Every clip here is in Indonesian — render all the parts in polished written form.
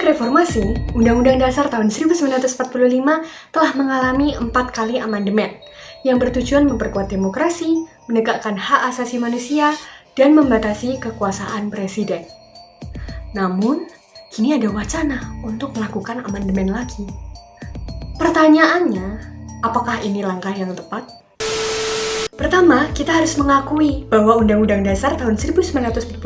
Sejak reformasi, Undang-Undang Dasar tahun 1945 telah mengalami 4 kali amandemen yang bertujuan memperkuat demokrasi, menegakkan hak asasi manusia, dan membatasi kekuasaan presiden. Namun, kini ada wacana untuk melakukan amandemen lagi. Pertanyaannya, apakah ini langkah yang tepat? Pertama, kita harus mengakui bahwa Undang-Undang Dasar tahun 1945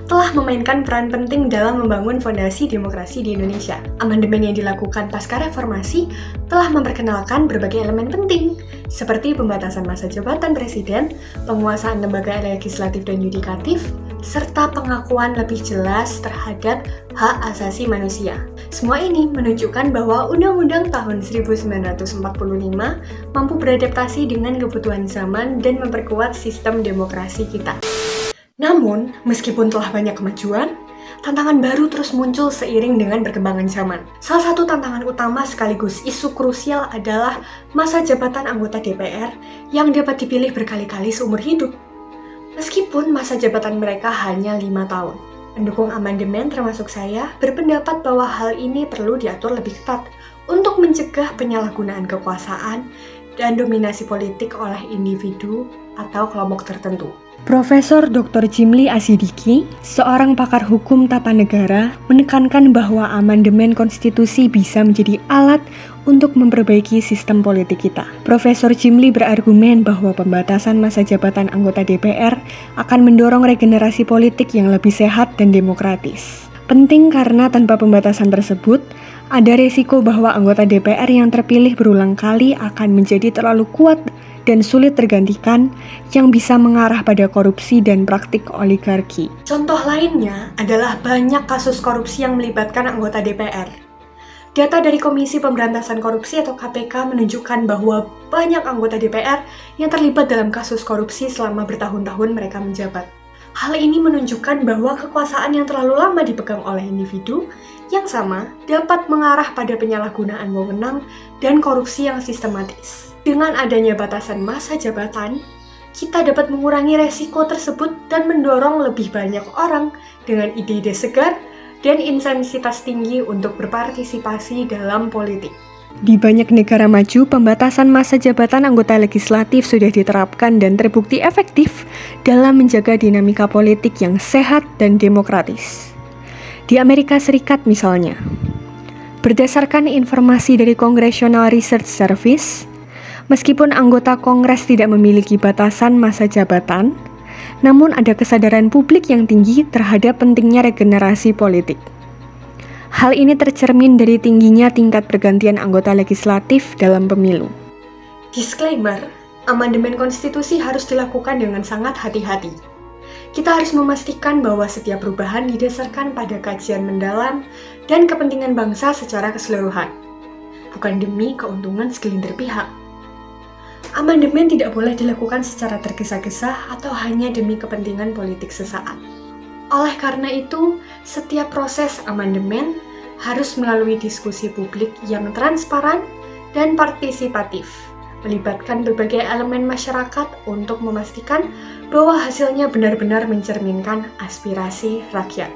telah memainkan peran penting dalam membangun fondasi demokrasi di Indonesia. Amandemen yang dilakukan pasca reformasi telah memperkenalkan berbagai elemen penting, seperti pembatasan masa jabatan presiden, penguasaan lembaga legislatif dan yudikatif, serta pengakuan lebih jelas terhadap hak asasi manusia. Semua ini menunjukkan bahwa Undang-Undang tahun 1945 mampu beradaptasi dengan kebutuhan zaman dan memperkuat sistem demokrasi kita. Namun, meskipun telah banyak kemajuan, tantangan baru terus muncul seiring dengan perkembangan zaman. Salah satu tantangan utama sekaligus isu krusial adalah masa jabatan anggota DPR yang dapat dipilih berkali-kali seumur hidup. Meskipun masa jabatan mereka hanya 5 tahun. Pendukung amandemen termasuk saya berpendapat bahwa hal ini perlu diatur lebih ketat untuk mencegah penyalahgunaan kekuasaan dan dominasi politik oleh individu atau kelompok tertentu. Profesor Dr. Jimli Asidiki, seorang pakar hukum tata negara, menekankan bahwa amandemen konstitusi bisa menjadi alat untuk memperbaiki sistem politik kita. Profesor Jimli berargumen bahwa pembatasan masa jabatan anggota DPR akan mendorong regenerasi politik yang lebih sehat dan demokratis. Penting karena tanpa pembatasan tersebut, ada resiko bahwa anggota DPR yang terpilih berulang kali akan menjadi terlalu kuat dan sulit tergantikan, yang bisa mengarah pada korupsi dan praktik oligarki. Contoh lainnya adalah banyak kasus korupsi yang melibatkan anggota DPR. Data dari Komisi Pemberantasan Korupsi atau KPK menunjukkan bahwa banyak anggota DPR yang terlibat dalam kasus korupsi selama bertahun-tahun mereka menjabat. Hal ini menunjukkan bahwa kekuasaan yang terlalu lama dipegang oleh individu yang sama dapat mengarah pada penyalahgunaan wewenang dan korupsi yang sistematis. Dengan adanya batasan masa jabatan, kita dapat mengurangi resiko tersebut dan mendorong lebih banyak orang dengan ide-ide segar dan intensitas tinggi untuk berpartisipasi dalam politik. Di banyak negara maju, pembatasan masa jabatan anggota legislatif sudah diterapkan dan terbukti efektif dalam menjaga dinamika politik yang sehat dan demokratis. Di Amerika Serikat misalnya, berdasarkan informasi dari Congressional Research Service, meskipun anggota Kongres tidak memiliki batasan masa jabatan, namun ada kesadaran publik yang tinggi terhadap pentingnya regenerasi politik. Hal ini tercermin dari tingginya tingkat pergantian anggota legislatif dalam pemilu. Disclaimer, amandemen konstitusi harus dilakukan dengan sangat hati-hati. Kita harus memastikan bahwa setiap perubahan didasarkan pada kajian mendalam dan kepentingan bangsa secara keseluruhan, bukan demi keuntungan segelintir pihak. Amandemen tidak boleh dilakukan secara tergesa-gesa atau hanya demi kepentingan politik sesaat. Oleh karena itu, setiap proses amandemen harus melalui diskusi publik yang transparan dan partisipatif, melibatkan berbagai elemen masyarakat untuk memastikan bahwa hasilnya benar-benar mencerminkan aspirasi rakyat.